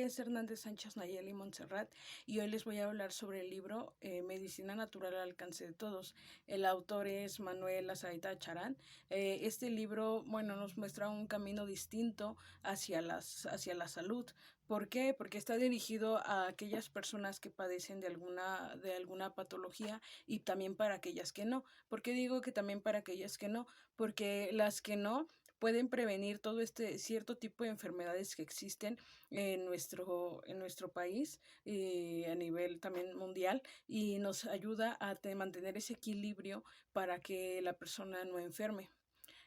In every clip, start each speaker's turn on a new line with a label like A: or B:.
A: es Hernández Sánchez Nayeli Montserrat y hoy les voy a hablar sobre el libro Medicina Natural al Alcance de Todos. El autor es Manuel Azaita Charán. Este libro, bueno, nos muestra un camino distinto hacia la salud. ¿Por qué? Porque está dirigido a aquellas personas que padecen de alguna patología y también para aquellas que no. ¿Por qué digo que también para aquellas que no? Porque las que no pueden prevenir todo este cierto tipo de enfermedades que existen en nuestro país y a nivel también mundial y nos ayuda a mantener ese equilibrio para que la persona no enferme.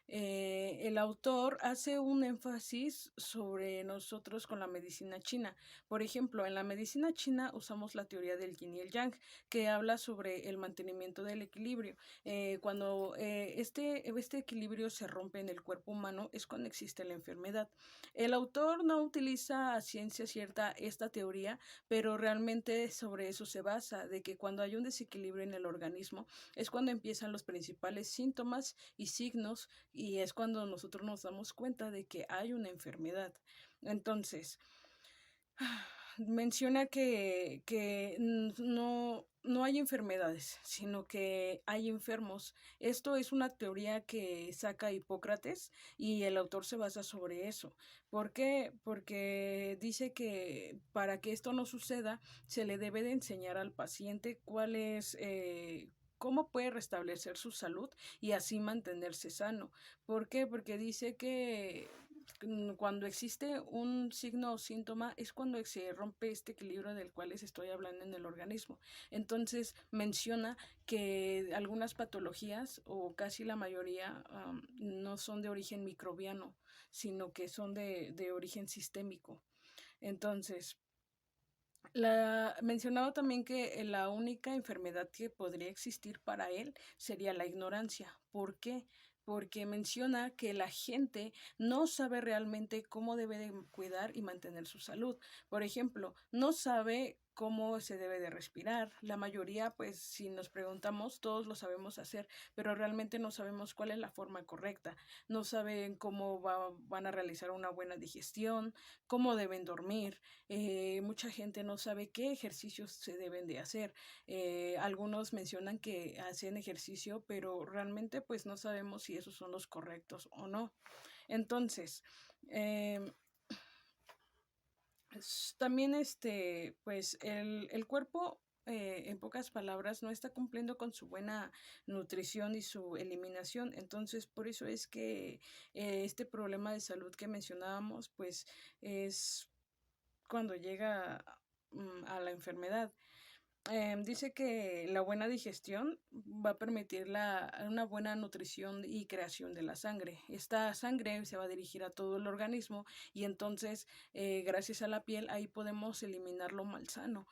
A: El autor hace un énfasis sobre nosotros con la medicina china. Por ejemplo, en la medicina china usamos la teoría del yin y el yang, que habla sobre el mantenimiento del equilibrio. Cuando este equilibrio se rompe en el cuerpo humano es cuando existe la enfermedad. El autor no utiliza a ciencia cierta esta teoría, pero realmente sobre eso se basa, de que cuando hay un desequilibrio en el organismo es cuando empiezan los principales síntomas y signos y es cuando nosotros nos damos cuenta de que hay una enfermedad. Entonces, menciona que no hay enfermedades, sino que hay enfermos. Esto es una teoría que saca Hipócrates y el autor se basa sobre eso. ¿Por qué? Porque dice que para que esto no suceda, se le debe de enseñar al paciente cuál es... cómo puede restablecer su salud y así mantenerse sano. ¿Por qué? Porque dice que cuando existe un signo o síntoma es cuando se rompe este equilibrio del cual les estoy hablando en el organismo. Entonces menciona que algunas patologías o casi la mayoría no son de origen microbiano, sino que son de origen sistémico. Entonces, mencionaba también que la única enfermedad que podría existir para él sería la ignorancia. ¿Por qué? Porque menciona que la gente no sabe realmente cómo debe de cuidar y mantener su salud. Por ejemplo, no sabe cómo se debe de respirar. La mayoría, pues, si nos preguntamos, todos lo sabemos hacer, pero realmente no sabemos cuál es la forma correcta. No saben cómo van a realizar una buena digestión, cómo deben dormir. Mucha gente no sabe qué ejercicios se deben de hacer. Algunos mencionan que hacen ejercicio, pero realmente pues no sabemos si esos son los correctos o no. Entonces, eh, también pues el cuerpo en pocas palabras, no está cumpliendo con su buena nutrición y su eliminación. Entonces, por eso es que este problema de salud que mencionábamos, pues es cuando llega a la enfermedad. Dice que la buena digestión va a permitir una buena nutrición y creación de la sangre. Esta sangre se va a dirigir a todo el organismo y entonces, gracias a la piel, ahí podemos eliminar lo malsano.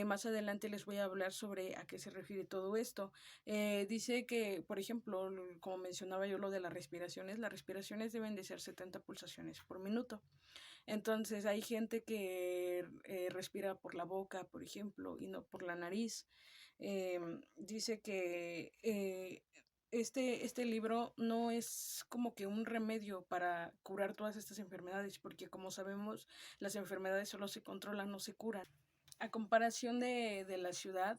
A: Más adelante les voy a hablar sobre a qué se refiere todo esto. Dice que, por ejemplo, como mencionaba yo lo de las respiraciones deben de ser 70 pulsaciones por minuto. Entonces hay gente que respira por la boca, por ejemplo, y no por la nariz. Dice que este libro no es como que un remedio para curar todas estas enfermedades, porque como sabemos, las enfermedades solo se controlan, no se curan. A comparación de la ciudad,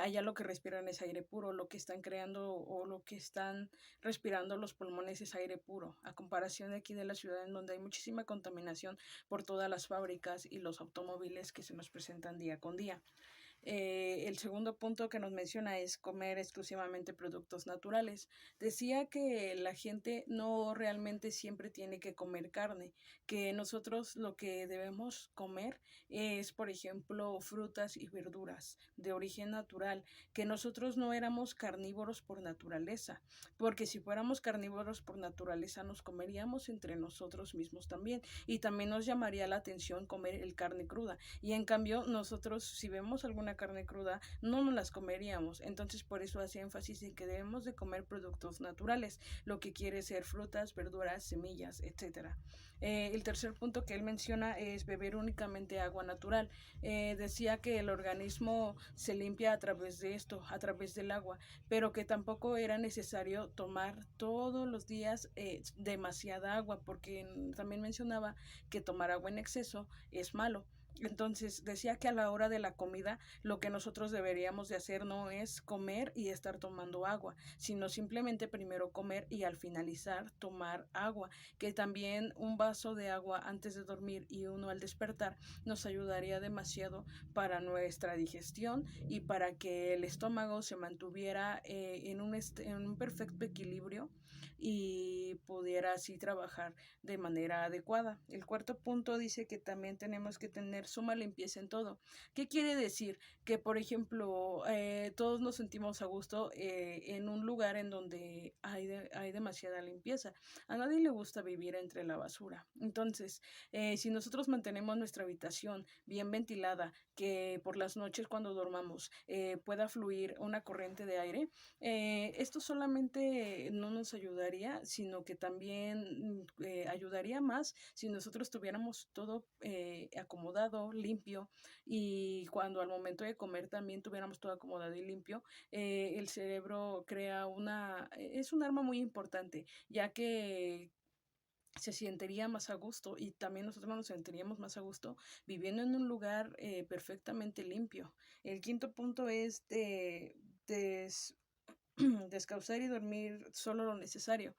A: allá lo que respiran es aire puro, lo que están creando o lo que están respirando los pulmones es aire puro, a comparación de aquí de la ciudad en donde hay muchísima contaminación por todas las fábricas y los automóviles que se nos presentan día con día. El segundo punto que nos menciona es comer exclusivamente productos naturales. Decía que la gente no realmente siempre tiene que comer carne, que nosotros lo que debemos comer es, por ejemplo, frutas y verduras de origen natural, que nosotros no éramos carnívoros por naturaleza, porque si fuéramos carnívoros por naturaleza nos comeríamos entre nosotros mismos también y también nos llamaría la atención comer el carne cruda y en cambio nosotros si vemos alguna una carne cruda, no nos las comeríamos. Entonces por eso hace énfasis en que debemos de comer productos naturales, lo que quiere ser frutas, verduras, semillas, etcétera. El tercer punto que él menciona es beber únicamente agua natural. Decía que el organismo se limpia a través de esto, a través del agua, pero que tampoco era necesario tomar todos los días demasiada agua, porque también mencionaba que tomar agua en exceso es malo. Entonces decía que a la hora de la comida lo que nosotros deberíamos de hacer no es comer y estar tomando agua, sino simplemente primero comer y al finalizar tomar agua, que también un vaso de agua antes de dormir y uno al despertar nos ayudaría demasiado para nuestra digestión y para que el estómago se mantuviera en un perfecto equilibrio y pudiera así trabajar de manera adecuada. El cuarto punto dice que también tenemos que tener suma limpieza en todo. ¿Qué quiere decir? Que, por ejemplo, todos nos sentimos a gusto en un lugar en donde hay demasiada limpieza. A nadie le gusta vivir entre la basura. Entonces, si nosotros mantenemos nuestra habitación bien ventilada, que por las noches cuando dormamos pueda fluir una corriente de aire, esto solamente no nos ayudaría, sino que también ayudaría más si nosotros tuviéramos todo acomodado, limpio, y cuando al momento de comer también tuviéramos todo acomodado y limpio. El cerebro crea es un arma muy importante, ya que se sentiría más a gusto y también nosotros nos sentiríamos más a gusto viviendo en un lugar perfectamente limpio. El quinto punto es de descansar y dormir solo lo necesario.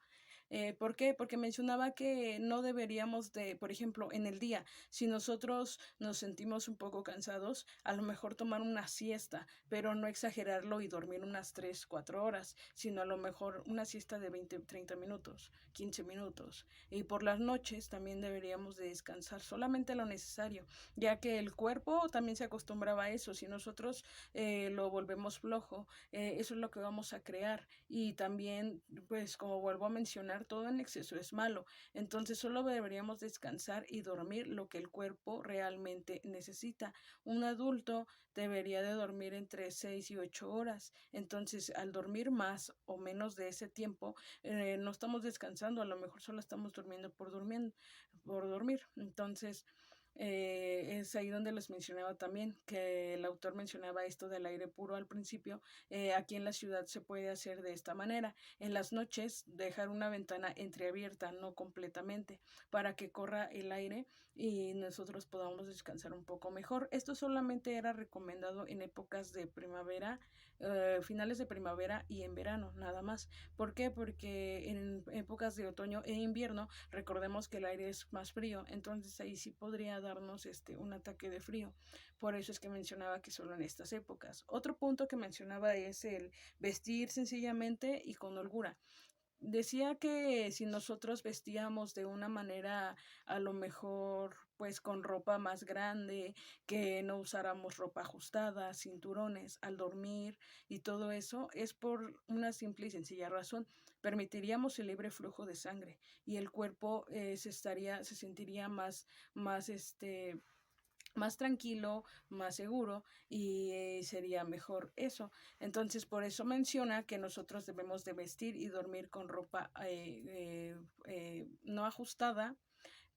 A: ¿Por qué? Porque mencionaba que no deberíamos de, por ejemplo, en el día, si nosotros nos sentimos un poco cansados, a lo mejor tomar una siesta, pero no exagerarlo y dormir unas 3 4 horas, sino a lo mejor una siesta de 20 30 minutos, 15 minutos. Y por las noches también deberíamos de descansar solamente lo necesario, ya que el cuerpo también se acostumbraba a eso. Si nosotros lo volvemos flojo, eso es lo que vamos a crear. Y también, pues como vuelvo a mencionar, todo en exceso es malo. Entonces solo deberíamos descansar y dormir lo que el cuerpo realmente necesita. Un adulto debería de dormir entre 6 y 8 horas. Entonces, al dormir más o menos de ese tiempo, no estamos descansando, a lo mejor solo estamos durmiendo por dormir. Entonces, es ahí donde les mencionaba también que el autor mencionaba esto del aire puro al principio. Aquí en la ciudad se puede hacer de esta manera: en las noches dejar una ventana entreabierta, no completamente, para que corra el aire y nosotros podamos descansar un poco mejor. Esto solamente era recomendado en épocas de primavera, finales de primavera y en verano, nada más. ¿Por qué? Porque en épocas de otoño e invierno recordemos que el aire es más frío, entonces ahí sí podría darnos un ataque de frío. Por eso es que mencionaba que solo en estas épocas. Otro punto que mencionaba es el vestir sencillamente y con holgura. Decía que si nosotros vestíamos de una manera, a lo mejor pues con ropa más grande, que no usáramos ropa ajustada, cinturones al dormir y todo eso, es por una simple y sencilla razón: permitiríamos el libre flujo de sangre y el cuerpo se sentiría más más tranquilo, más seguro, y sería mejor eso. Entonces, por eso menciona que nosotros debemos de vestir y dormir con ropa no ajustada,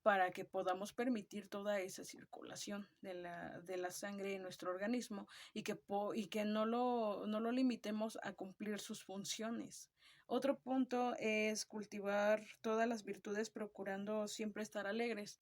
A: para que podamos permitir toda esa circulación de la sangre en nuestro organismo, y que no lo limitemos a cumplir sus funciones. Otro punto es cultivar todas las virtudes procurando siempre estar alegres.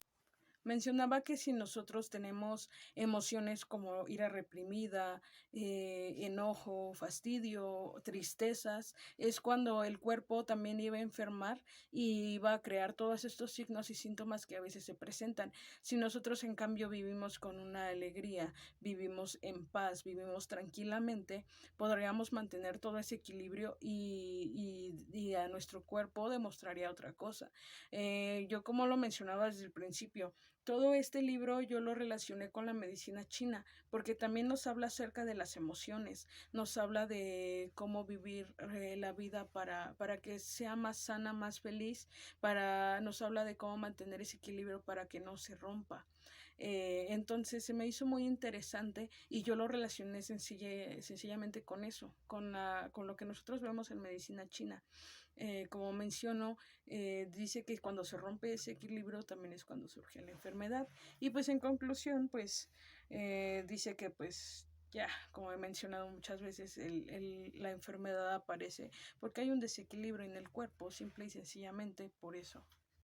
A: Mencionaba que si nosotros tenemos emociones como ira reprimida, enojo, fastidio, tristezas, es cuando el cuerpo también iba a enfermar y iba a crear todos estos signos y síntomas que a veces se presentan. Si nosotros en cambio vivimos con una alegría, vivimos en paz, vivimos tranquilamente, podríamos mantener todo ese equilibrio y a nuestro cuerpo demostraría otra cosa. Yo como lo mencionaba desde el principio, Todo este libro yo lo relacioné con la medicina china, porque también nos habla acerca de las emociones, nos habla de cómo vivir la vida para que sea más sana, más feliz, nos habla de cómo mantener ese equilibrio para que no se rompa. Entonces se me hizo muy interesante y yo lo relacioné sencillamente con eso, con lo que nosotros vemos en medicina china. Como menciono, dice que cuando se rompe ese equilibrio también es cuando surge la enfermedad. Y pues en conclusión, pues dice que pues ya, como he mencionado muchas veces, la enfermedad aparece porque hay un desequilibrio en el cuerpo, simple y sencillamente por eso.